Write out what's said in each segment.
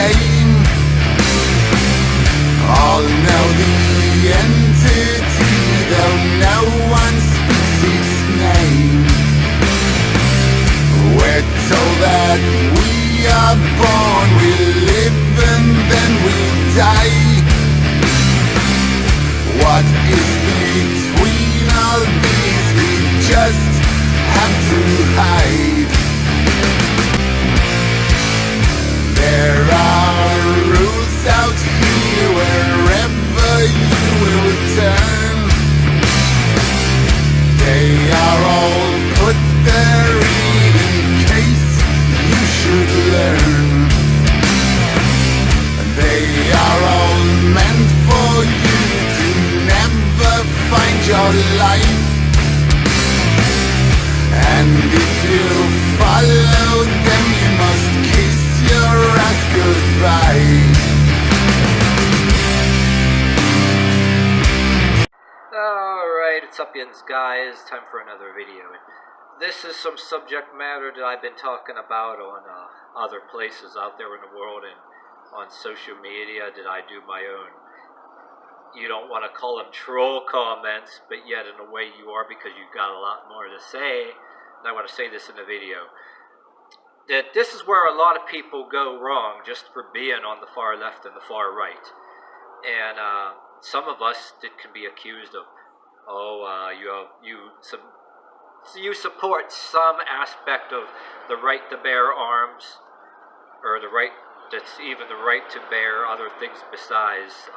same. All know the entity, though no one speaks its name. We're told that we are born, we live and then we die. What is between all these? We just have to hide. There are rules out here wherever you will turn. They are all put there in case you should learn. They are all meant for you to never find your life. And if you follow them, you must kiss your ass goodbye. Alright, it's up yins guys, time for another video. This is some subject matter that I've been talking about on other places out there in the world and on social media that I do my own. You don't want to call them troll comments, but yet in a way you are, because you've got a lot more to say. And I want to say this in the video, that this is where a lot of people go wrong just for being on the far left and the far right. And some of us that can be accused of, you support some aspect of the right to bear arms, or the right, that's even the right to bear other things besides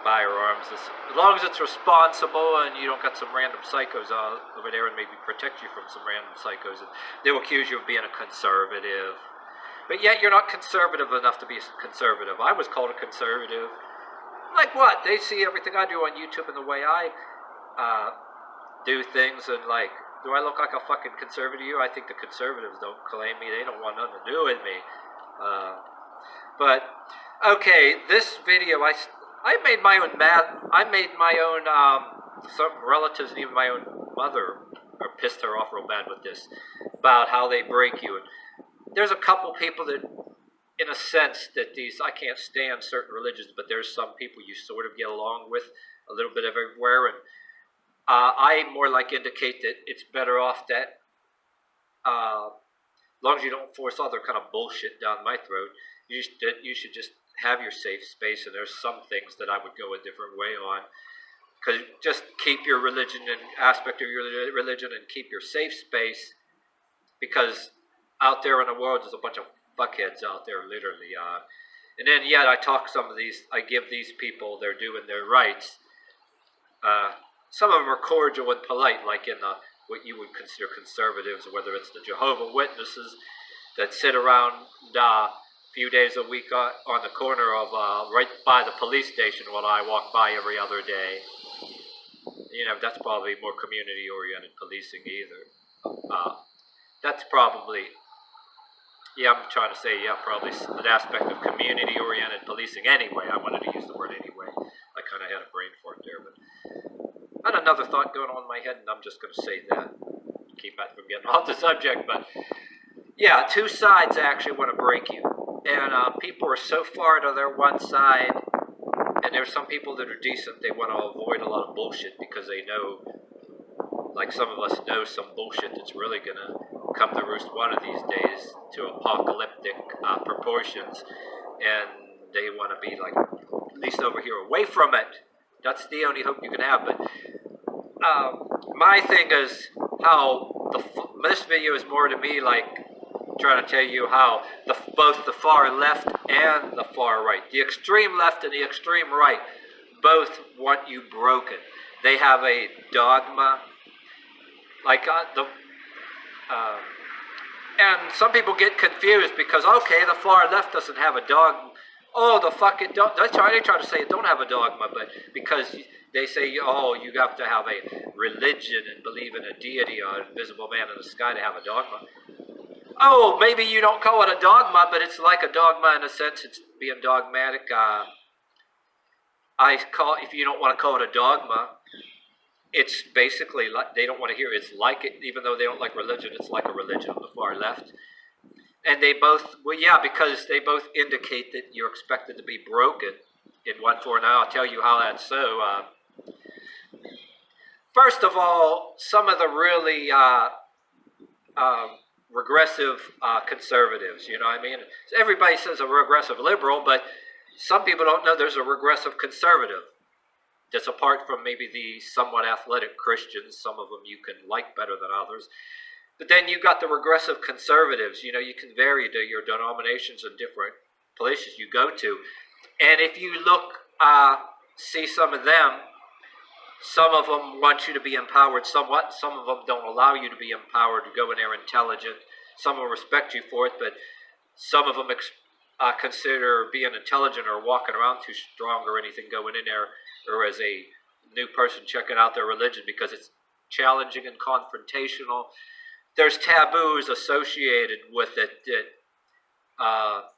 firearms, as long as it's responsible and you don't got some random psychos over there and maybe protect you from some random psychos. And they'll accuse you of being a conservative, but yet you're not conservative enough to be conservative. I was called a conservative. Like what? They see everything I do on YouTube and the way I do things, and like, do I look like a fucking conservative to you? I think the conservatives don't claim me. They don't want nothing to do with me. But okay, this video, I made my own some relatives and even my own mother are pissed her off real bad with this, about how they break you. And there's a couple people that, in a sense, that I can't stand certain religions, but there's some people you sort of get along with a little bit of everywhere. And I more like indicate that it's better off that, as long as you don't force all their kind of bullshit down my throat, you should just have your safe space. And there's some things that I would go a different way on, because just keep your religion and aspect of your religion and keep your safe space, because out there in the world there's a bunch of fuckheads out there, literally. And then yet I give these people their due and their rights. Some of them are cordial and polite, like in what you would consider conservatives, whether it's the Jehovah's Witnesses that sit around few days a week on the corner of right by the police station when I walk by every other day. You know, that's probably more community-oriented policing either. That's probably, yeah, I'm trying to say, yeah, probably an aspect of community-oriented policing anyway. I wanted to use the word anyway. I kind of had a brain fart there, but I had another thought going on in my head, and I'm just going to say that. Keep that from getting off the subject, but yeah, two sides actually want to break you. And people are so far to their one side, and there's some people that are decent. They want to avoid a lot of bullshit because they know, like some of us know, some bullshit that's really going to come to roost one of these days to apocalyptic proportions, and they want to be like, at least over here, away from it. That's the only hope you can have. But my thing is how this video is more to me like trying to tell you how both the far left and the far right, the extreme left and the extreme right, both want you broken. They have a dogma, like and some people get confused because, okay, the far left doesn't have a dogma. Oh, the fucking they try to say it don't have a dogma, but because they say, oh, you have to have a religion and believe in a deity or an invisible man in the sky to have a dogma. Oh, maybe you don't call it a dogma, but it's like a dogma in a sense. It's being dogmatic. If you don't want to call it a dogma, it's basically like, they don't want to hear it. It's like it, even though they don't like religion, it's like a religion on the far left. And they both, well, yeah, because they both indicate that you're expected to be broken in one form. Now I'll tell you how that's so. First of all, some of the really regressive conservatives, you know what I mean? Everybody says a regressive liberal, but some people don't know there's a regressive conservative. That's apart from maybe the somewhat athletic Christians. Some of them you can like better than others. But then you got the regressive conservatives. You know, you can vary to your denominations in different places you go to. And if you look, see some of them, some of them want you to be empowered somewhat. Some of them don't allow you to be empowered to go in there intelligent. Some will respect you for it, but some of them consider being intelligent or walking around too strong or anything going in there, or as a new person checking out their religion because it's challenging and confrontational. There's taboos associated with it that I'll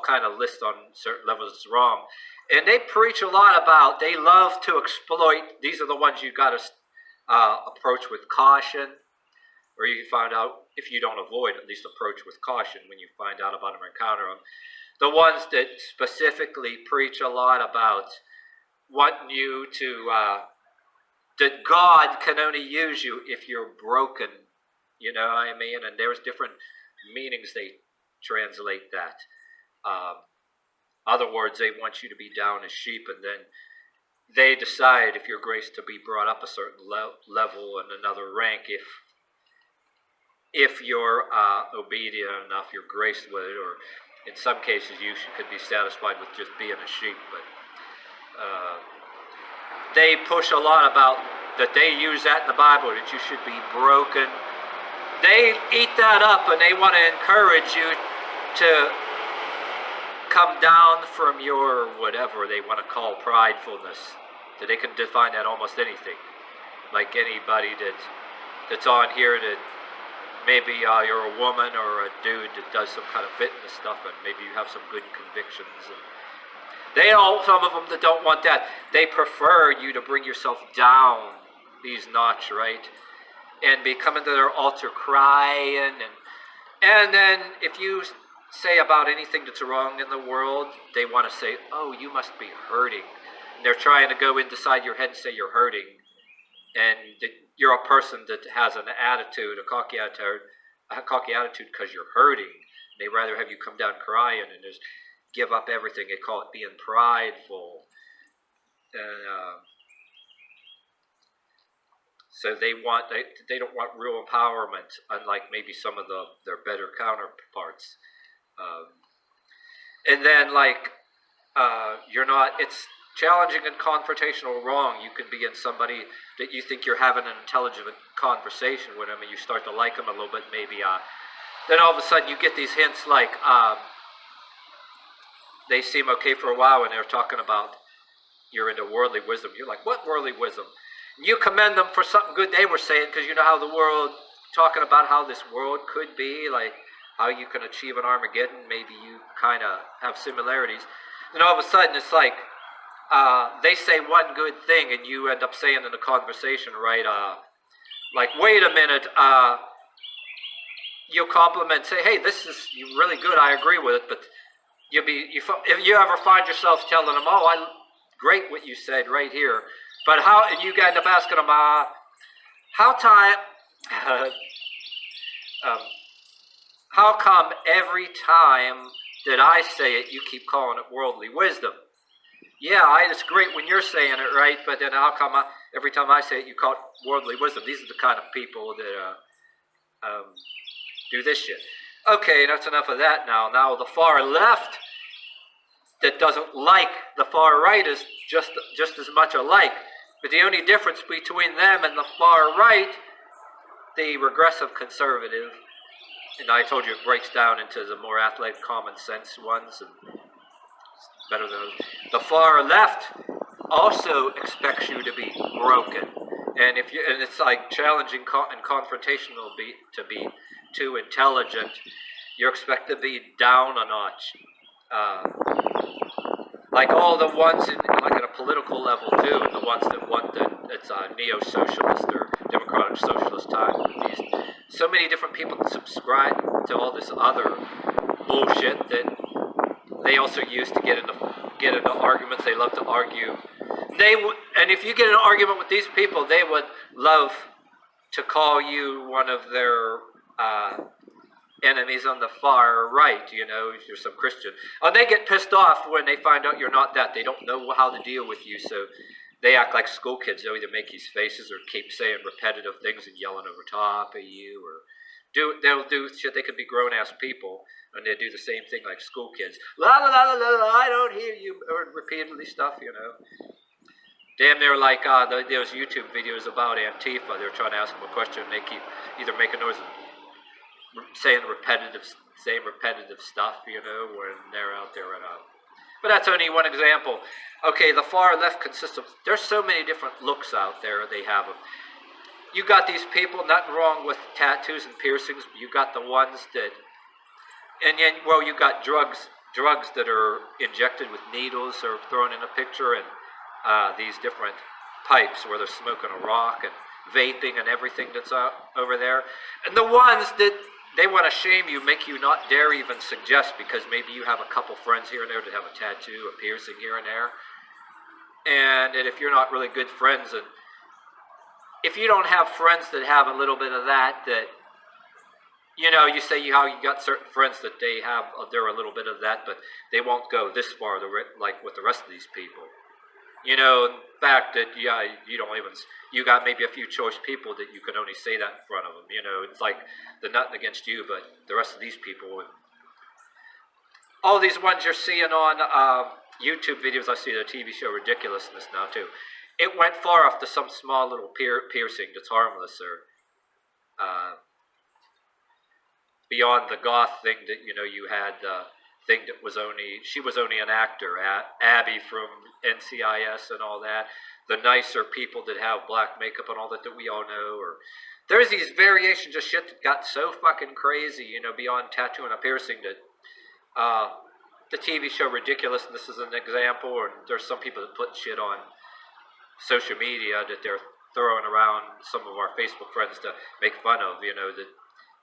kind of list on certain levels it's wrong. And they preach a lot about, they love to exploit. These are the ones you got to approach with caution, or you can find out, if you don't avoid, at least approach with caution when you find out about them or encounter them. The ones that specifically preach a lot about wanting you to, that God can only use you if you're broken, you know what I mean? And there's different meanings they translate that. Other words, they want you to be down as sheep, and then they decide if you're graced to be brought up a certain level and another rank if you're obedient enough, you're graced with it, or in some cases you could be satisfied with just being a sheep. But they push a lot about that. They use that in the Bible, that you should be broken. They eat that up, and they want to encourage you to come down from your whatever they want to call pridefulness. That they can define that almost anything. Like anybody that's on here that maybe you're a woman or a dude that does some kind of fitness stuff, and maybe you have some good convictions. And some of them that don't want that, they prefer you to bring yourself down these notch, right? And be coming to their altar crying, and then if you say about anything that's wrong in the world, they want to say, oh, you must be hurting. And they're trying to go inside your head and say you're hurting, and that you're a person that has an attitude, a cocky attitude because you're hurting. They rather have you come down crying and just give up everything. They call it being prideful. And so they don't want real empowerment, unlike maybe some of their better counterparts. And then it's challenging and confrontational wrong. You can be in somebody that you think you're having an intelligent conversation with them, and you start to like them a little bit, maybe. Then all of a sudden you get these hints like they seem okay for a while, and they're talking about you're into worldly wisdom. You're like, what worldly wisdom? And you commend them for something good they were saying, because you know how the world, talking about how this world could be, like how you can achieve an Armageddon. Maybe you kind of have similarities. And all of a sudden it's like, they say one good thing, and you end up saying in the conversation, right, like, wait a minute, you'll compliment, say, hey, this is really good, I agree with it, but if you ever find yourself telling them, oh, great what you said right here, but and you end up asking them, how come every time that I say it, you keep calling it worldly wisdom? Yeah, it's great when you're saying it, right? But then how come every time I say it, you call it worldly wisdom? These are the kind of people that do this shit. Okay, that's enough of that now. Now the far left that doesn't like the far right is just as much alike. But the only difference between them and the far right, the regressive conservative, and I told you it breaks down into the more athletic, common sense ones, and better than those. The far left also expects you to be broken, and it's like challenging and confrontational to be too intelligent. You're expected to be down a notch, like all the ones at a political level too, and the ones that want it's neo-socialist or democratic socialist time. These so many different people subscribe to all this other bullshit that they also use to get into arguments. They love to argue. And if you get in an argument with these people, they would love to call you one of their enemies on the far right, you know, if you're some Christian. And they get pissed off when they find out you're not that. They don't know how to deal with you, so they act like school kids. They'll either make these faces or keep saying repetitive things and yelling over top of you, or they'll do shit. They could be grown-ass people, and they do the same thing like school kids. La la la la la, I don't hear you, or repeatedly stuff, you know. Damn near like those YouTube videos about Antifa. They're trying to ask them a question, and they keep either making noise and saying repetitive stuff, you know, when they're out there and But that's only one example. Okay, the far left consists of, there's so many different looks out there. They have them. You got these people, nothing wrong with tattoos and piercings. But you got the ones that, and then, well, you got drugs that are injected with needles or thrown in a picture, and these different pipes where they're smoking a rock and vaping and everything that's over there. And the ones that they want to shame you, make you not dare even suggest, because maybe you have a couple friends here and there that have a tattoo, a piercing here and there. And if you're not really good friends, and if you don't have friends that have a little bit of that, you know, you say how you got certain friends that they're a little bit of that, but they won't go this far, like with the rest of these people. You know, in fact that, yeah, you got maybe a few choice people that you can only say that in front of them. You know, it's like they're nothing against you, but the rest of these people, and all these ones you're seeing on YouTube videos. I see the TV show Ridiculousness now too. It went far off to some small little piercing that's harmless, or beyond the goth thing that, you know, you had thing that she was only an actor, Abby from NCIS and all that. The nicer people that have black makeup and all that we all know, or there's these variations of shit that got so fucking crazy, you know, beyond tattoo and a piercing, that the TV show Ridiculousness is an example, or there's some people that put shit on social media that they're throwing around, some of our Facebook friends, to make fun of, you know, that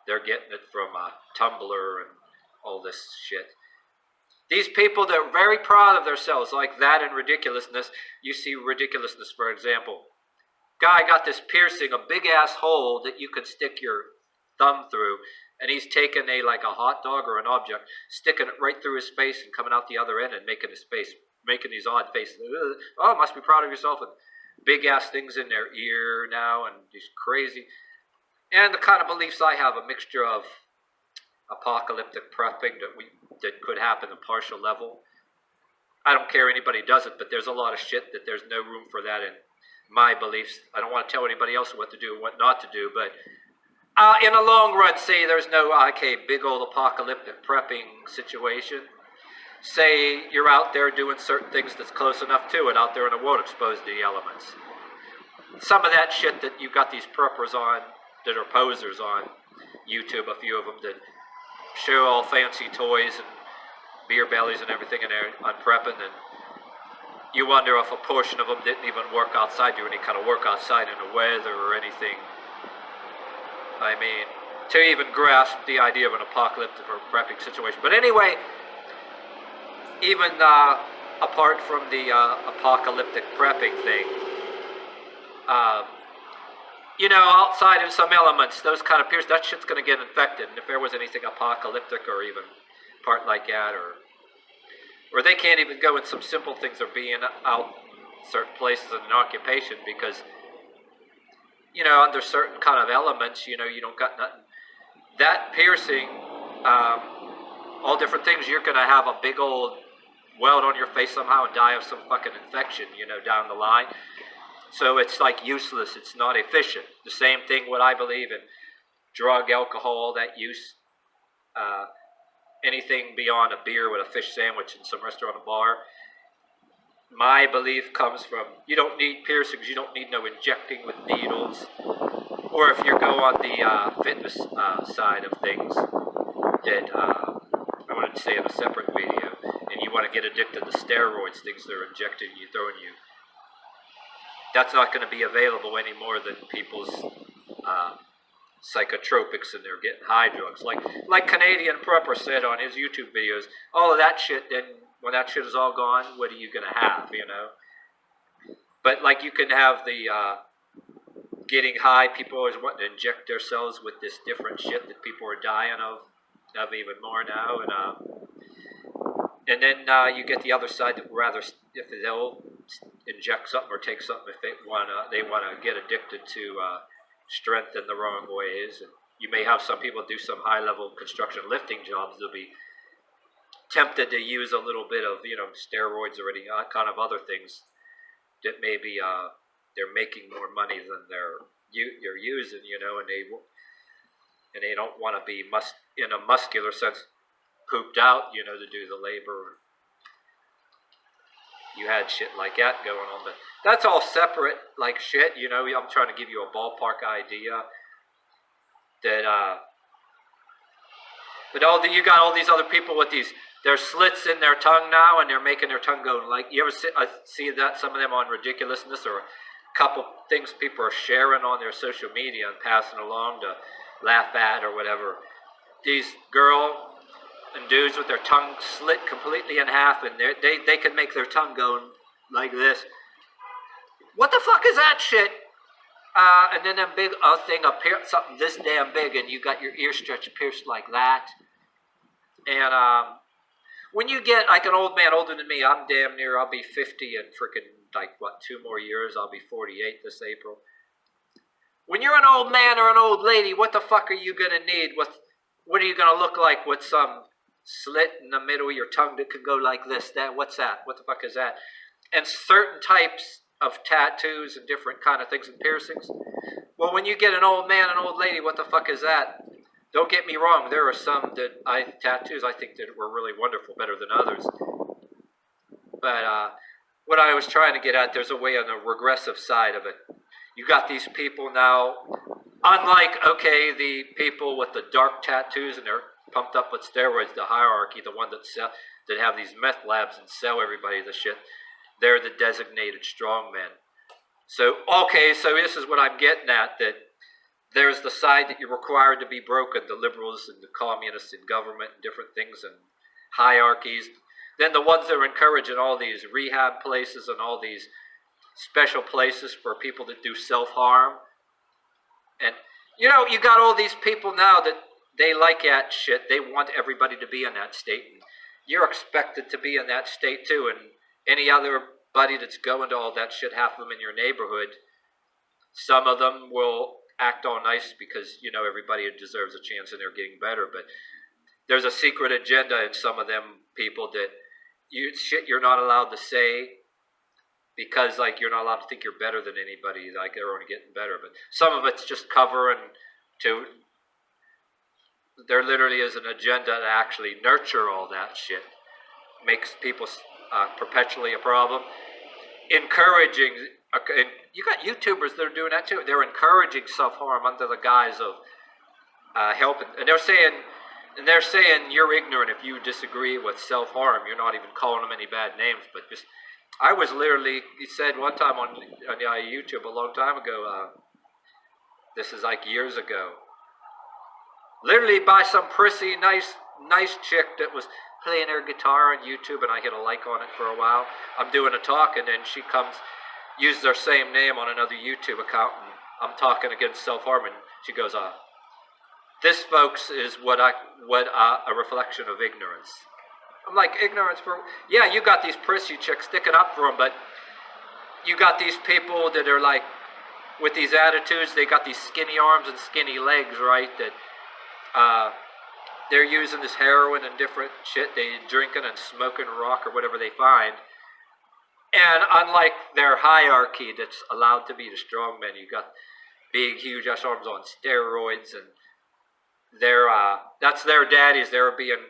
they're getting it from Tumblr and all this shit. These people that are very proud of themselves, like that and Ridiculousness. You see Ridiculousness, for example. Guy got this piercing, a big-ass hole that you could stick your thumb through, and he's taking like a hot dog or an object, sticking it right through his face and coming out the other end and making these odd faces. Oh, must be proud of yourself. And big-ass things in their ear now, and these crazy. And the kind of beliefs I have, a mixture of apocalyptic prepping that could happen at partial level. I don't care anybody does it, but there's a lot of shit that there's no room for that in my beliefs. I don't want to tell anybody else what to do and what not to do, but in the long run, say there's no big old apocalyptic prepping situation. Say you're out there doing certain things that's close enough to it out there in the world, exposed to the elements. Some of that shit that you got these preppers on, that are posers on YouTube, a few of them that show all fancy toys and beer bellies and everything in there on prepping, and you wonder if a portion of them didn't even work outside, do any kind of work outside in the weather or anything. I mean, to even grasp the idea of an apocalyptic or prepping situation. But anyway, even apart from the apocalyptic prepping thing, you know, outside in some elements, those kind of piercings, that shit's going to get infected. And if there was anything apocalyptic or even part like that, or they can't even go in some simple things of being out certain places in an occupation, because, you know, under certain kind of elements, you know, you don't got nothing. That piercing, all different things, you're going to have a big old welt on your face somehow and die of some fucking infection, you know, down the line. So it's like useless, it's not efficient. The same thing what I believe in drug, alcohol, that use, anything beyond a beer with a fish sandwich in some restaurant or bar. My belief comes from, you don't need piercings, you don't need no injecting with needles. Or if you go on the fitness side of things, that I wanted to say in a separate video, and you want to get addicted to steroids, things they're injecting you, throwing you, that's not going to be available any more than people's psychotropics and they're getting high drugs. Like Canadian Prepper said on his YouTube videos, all of that shit, then when that shit is all gone, what are you going to have, you know? But like you can have the getting high, people always want to inject themselves with this different shit that people are dying of even more now. And then you get the other side that rather, if they'll inject something or take something, if they want to get addicted to strength in the wrong ways. And you may have some people do some high-level construction lifting jobs. They'll be tempted to use a little bit of, you know, steroids or any kind of other things that maybe they're making more money than you're using, you know, and they don't want to be in a muscular sense pooped out, you know, to do the labor. You had shit like that going on, but that's all separate, like shit, you know. I'm trying to give you a ballpark idea that, but you got all these other people with there's slits in their tongue now, and they're making their tongue go, like, you ever see that, some of them on Ridiculousness, or a couple things people are sharing on their social media and passing along to laugh at or whatever. These girl and dudes with their tongue slit completely in half, and they can make their tongue go like this. What the fuck is that shit? And then a big thing up here, something this damn big, and you got your ear stretch pierced like that. And when you get like an old man older than me, I'm damn near, I'll be 50 in freaking, like, what, 2 more years? I'll be 48 this April. When you're an old man or an old lady, what the fuck are you going to need? What are you going to look like with some slit in the middle of your tongue that could go like this? What's that? What the fuck is that? And certain types of tattoos and different kind of things and piercings. Well, when you get an old man and old lady, what the fuck is that? Don't get me wrong, there are some tattoos I think that were really wonderful, better than others. But what I was trying to get at, there's a way on the regressive side of it. You got these people now, unlike, okay, the people with the dark tattoos and they're pumped up with steroids, the hierarchy, the one that have these meth labs and sell everybody the shit, they're the designated strongmen. So, okay, so this is what I'm getting at, that there's the side that you're required to be broken, the liberals and the communists in government and different things and hierarchies. Then the ones that are encouraging all these rehab places and all these special places for people that do self-harm. And, you know, you got all these people now that they like that shit. They want everybody to be in that state. And you're expected to be in that state too. And any other buddy that's going to all that shit, half of them in your neighborhood, some of them will act all nice because, you know, everybody deserves a chance and they're getting better. But there's a secret agenda in some of them people that you're not allowed to say, because, like, you're not allowed to think you're better than anybody, like they're only getting better. But some of it's just cover, and there literally is an agenda to actually nurture all that shit. Makes people perpetually a problem. Encouraging, and you got YouTubers that are doing that too. They're encouraging self-harm under the guise of helping, and they're saying you're ignorant if you disagree with self-harm. You're not even calling them any bad names, but just, I was literally, he said one time on YouTube a long time ago, this is like years ago, literally by some prissy, nice chick that was playing her guitar on YouTube, and I hit a like on it for a while. I'm doing a talk, and then she comes, uses her same name on another YouTube account, and I'm talking against self-harm, and she goes, this, folks, is what a reflection of ignorance. I'm like, ignorance for... Yeah, you got these prissy chicks sticking up for them, but you got these people that are like, with these attitudes, they got these skinny arms and skinny legs, right, that they're using this heroin and different shit, they drinking and smoking rock or whatever they find. And unlike their hierarchy that's allowed to be the strong men, you got big, huge ass arms on steroids, and that's their daddies. They're being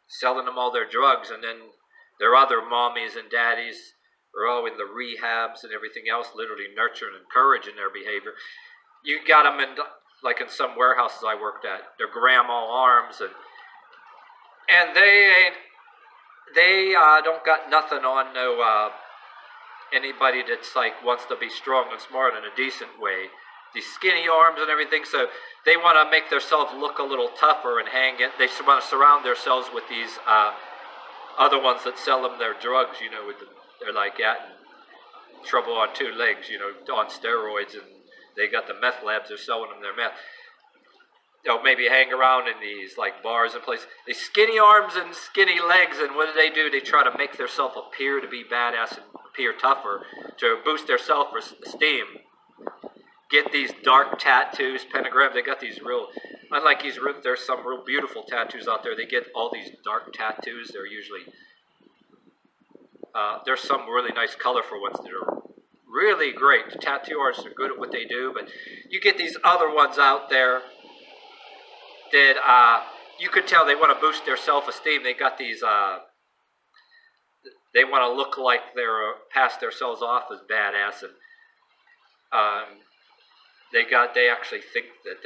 selling them all their drugs, and then their other mommies and daddies are all in the rehabs and everything else, literally nurturing and encouraging their behavior. You got them in, like in some warehouses I worked at, their grandma arms, and they don't got nothing on no anybody that's like wants to be strong and smart in a decent way. these skinny arms and everything. So they want to make themselves look a little tougher and hang it. They want to surround themselves with these other ones that sell them their drugs. You know, they're like at trouble on two legs. You know, on steroids, and they got the meth labs. They're selling them their meth. They'll maybe hang around in these like bars and places. They skinny arms and skinny legs, and what do? They try to make themselves appear to be badass and appear tougher to boost their self-esteem. Get these dark tattoos, pentagrams. They got these real, unlike these, there's some real beautiful tattoos out there. They get all these dark tattoos. They're usually, there's some really nice colorful ones that are really great. The tattoo artists are good at what they do, but you get these other ones out there that you could tell they want to boost their self-esteem. They got these, they want to look like they're pass themselves off as badass, and they actually think that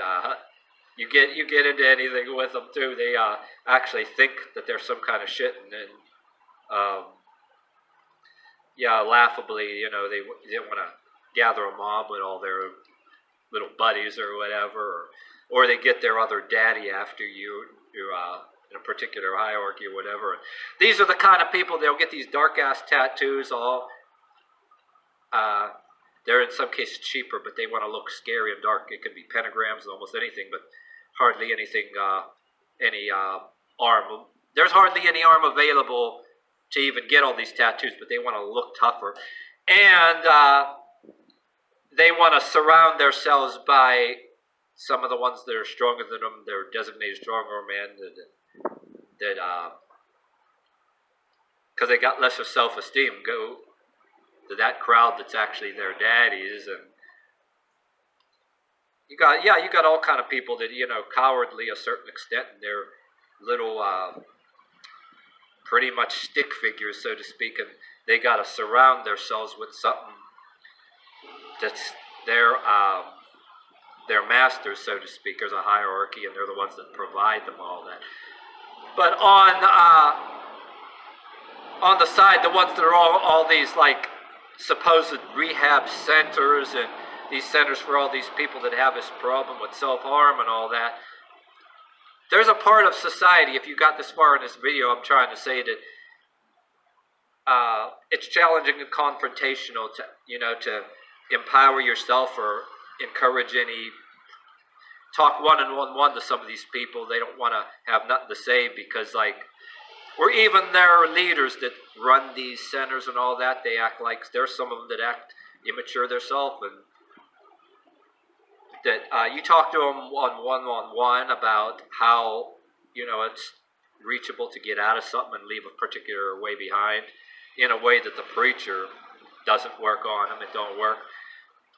you get into anything with them too. They actually think that they're some kind of shit, and then yeah, laughably, you know, they want to gather a mob with all their little buddies or whatever, or they get their other daddy after you in a particular hierarchy or whatever. And these are the kind of people, they'll get these dark-ass tattoos all. They're in some cases cheaper, but they want to look scary and dark. It can be pentagrams and almost anything, but hardly anything, any arm. There's hardly any arm available to even get all these tattoos, but they want to look tougher. And they want to surround themselves by some of the ones that are stronger than them. They're designated stronger men that because they got lesser self-esteem, go to that crowd that's actually their daddies. And you got all kind of people that, you know, cowardly a certain extent, and they're little pretty much stick figures, so to speak, and they got to surround themselves with something that's their masters, so to speak. There's a hierarchy, and they're the ones that provide them all that. But on the side, the ones that are all these like supposed rehab centers and these centers for all these people that have this problem with self-harm and all that, there's a part of society, if you got this far in this video, I'm trying to say that it's challenging and confrontational to, you know, to empower yourself or encourage any, talk one-on-one to some of these people. They don't want to have nothing to say because, like, or even their leaders that run these centers and all that, they act like, there's some of them that act immature themselves, and that you talk to them one-on-one about how, you know, it's reachable to get out of something and leave a particular way behind in a way that the preacher doesn't work on them. It don't work.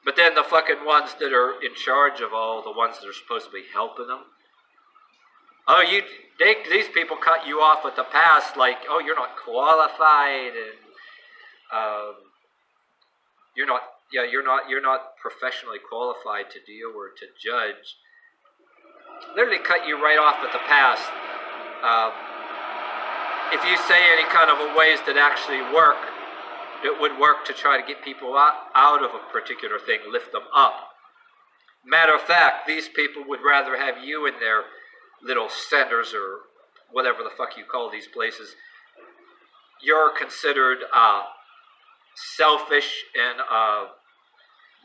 But then the fucking ones that are in charge of all the ones that are supposed to be helping them, oh, these people cut you off at the pass, like, oh, you're not qualified, and you're not professionally qualified to deal or to judge. Literally cut you right off at the pass. If you say any kind of ways that actually work, that would work to try to get people out of a particular thing, lift them up. Matter of fact, these people would rather have you in their little centers or whatever the fuck you call these places. You're considered selfish and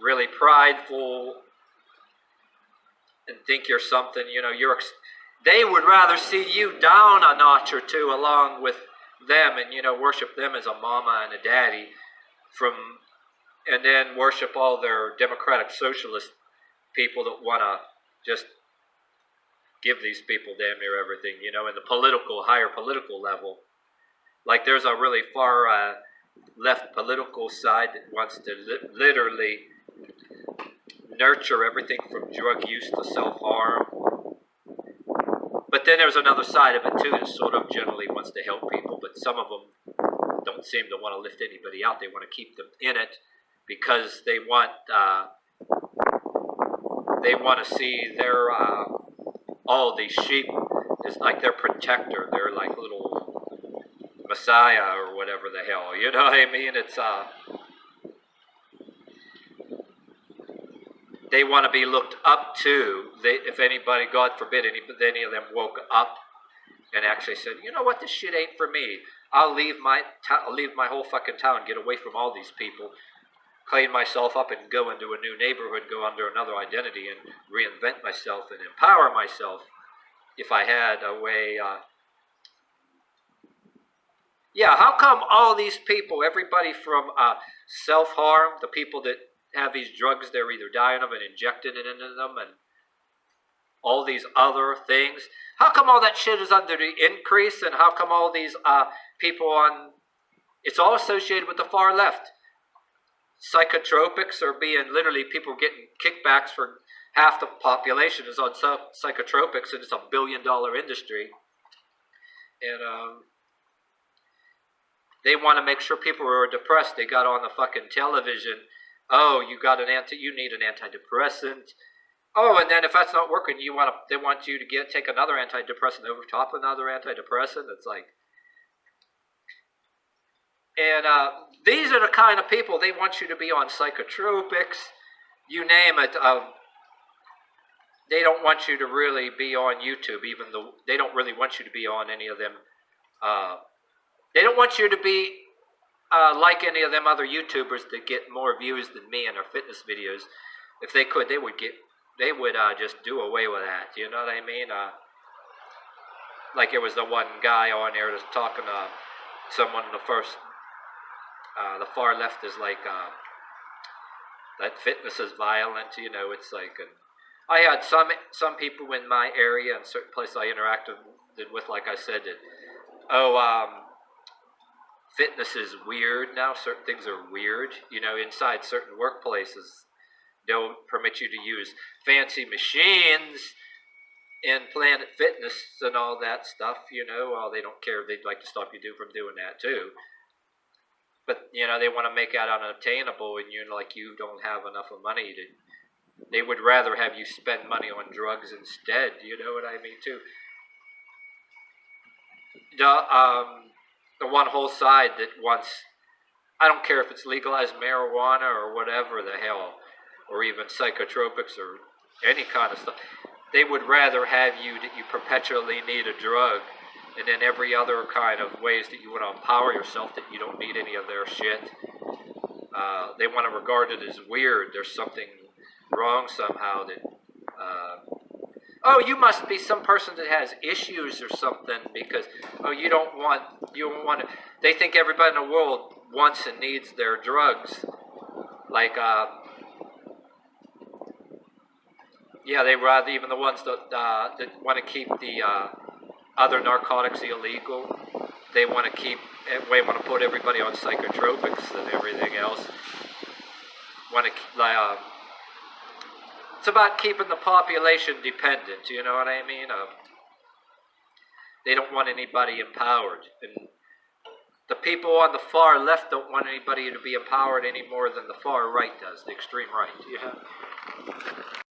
really prideful and think you're something, you know, they would rather see you down a notch or two along with them, and, you know, worship them as a mama and a daddy, and then worship all their democratic socialist people that want to just give these people damn near everything, you know, in the higher political level. Like, there's a really far left political side that wants to literally nurture everything from drug use to self-harm. But then there's another side of it too that sort of generally wants to help people, but some of them don't seem to want to lift anybody out. They want to keep them in it because they want to see their all these sheep is like their protector. They're like little messiah or whatever the hell. You know what I mean? It's they want to be looked up to. If anybody, God forbid, any of them woke up and actually said, you know what, this shit ain't for me. I'll leave my whole fucking town, get away from all these people, clean myself up and go into a new neighborhood, go under another identity and reinvent myself and empower myself. If I had a way, yeah, how come all these people, everybody from self-harm, the people that have these drugs they're either dying of and injecting it into them, and all these other things, how come all that shit is under the increase, and how come all these people on, it's all associated with the far left. Psychotropics are being, literally, people getting kickbacks for half the population is on psychotropics, and it's $1 billion industry. And they want to make sure people who are depressed, they got on the fucking television, oh, you need an antidepressant. Oh, and then if that's not working, they want you to take another antidepressant over top of another antidepressant. It's like, and these are the kind of people, they want you to be on psychotropics, you name it. They don't want you to really be on YouTube, even though they don't really want you to be on any of them. They don't want you to be like any of them other YouTubers that get more views than me in their fitness videos. If they could, they would just do away with that. You know what I mean? Like it was the one guy on there that's talking to someone in the far left is like, that fitness is violent, you know, it's like, and I had some people in my area and certain places I interacted with, like I said, that, fitness is weird now, certain things are weird, you know, inside certain workplaces, they'll permit you to use fancy machines in Planet Fitness and all that stuff, you know, well, they don't care, they'd like to stop you from doing that too. But, you know, they want to make that unattainable, and you're like, you don't have enough of money to, they would rather have you spend money on drugs instead, you know what I mean, too. The one whole side that wants, I don't care if it's legalized marijuana or whatever the hell, or even psychotropics or any kind of stuff, they would rather have you that you perpetually need a drug, and then every other kind of ways that you want to empower yourself that you don't need any of their shit. They want to regard it as weird. There's something wrong somehow that, oh, you must be some person that has issues or something because, oh, you don't want to, they think everybody in the world wants and needs their drugs. Like, yeah, they rather, even the ones that want to keep the other narcotics illegal, they want to put everybody on psychotropics and everything else. It's about keeping the population dependent, you know what I mean? They don't want anybody empowered. And the people on the far left don't want anybody to be empowered any more than the far right does, the extreme right. Yeah.